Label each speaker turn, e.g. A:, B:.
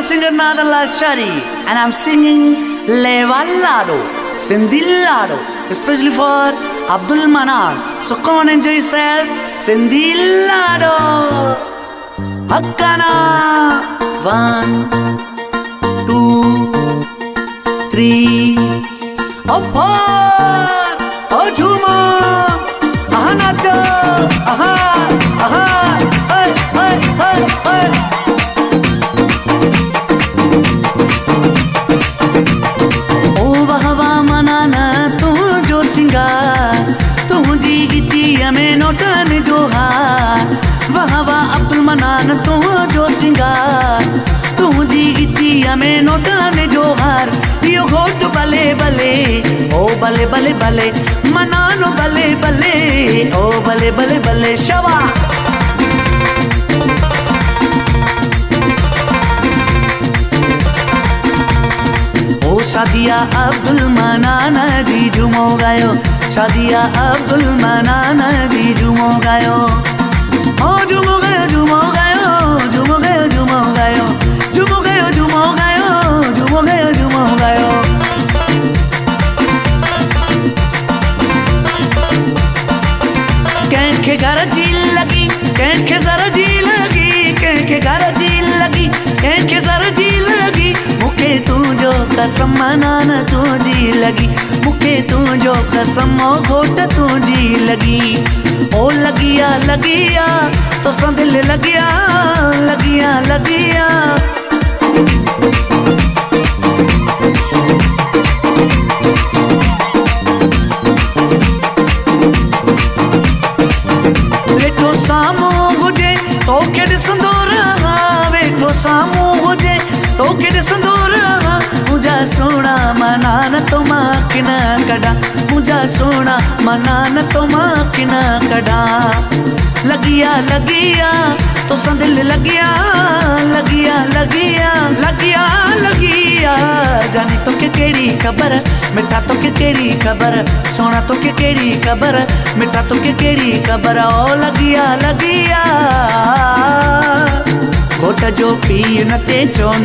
A: singer Nadala Shari, and I'm singing Levallado, Sindillado, especially for Abdul Manan. So come on, enjoy yourself, Sindillado. Hakkana, 1, 2, 3, oh 4, oh Juma, aha nacho, aha, aha, hey, hey, hey, hey. नोटन जो हार वाह वाह अब्दुल मनान तू जो सिंगार तू जी गिची हमें नोटन जो हार यो घोट बले बले ओ बले बले बले मनानो बले बले ओ बले बले बले शवा ओ शादिया अब्दुल मनान जी झूमो गायो शादिया अब्दुल मनान जी झूमो गायो ओ झूमो गयो झूमो गयो झूमो गयो झूमो गयो झूमो गयो झूमो गयो झूमो गयो झूमो गयो कैंखे घर जी लगी कैंखे जरा जी लगी कैंखे घर जी लगी कैंखे जरा जी लगी मुखे तू जो कसम मनान तू जी लगी मुखे तू जो कसम घोट तू जी लगी ओ लगिया लगिया तो संदिल लगिया लगिया लगिया वेठो सामो हुजे तोखे ॾिसंदो रहा वेठो सामो हुजे तोखे ॾिसंदो रहा मुझा सोना मनान तो मां किना कड़ा मुझा सोना मनान तो मां किना कड़ा लगिया लगिया तो संदिल लगिया लगिया लगिया लगिया लगिया जानी तो के केड़ी खबर मिठा तो के केड़ी खबर सोना तो के केड़ी खबर मिठा तो के केड़ी खबर ओ लगिया लगिया घोट जो पी नचे चो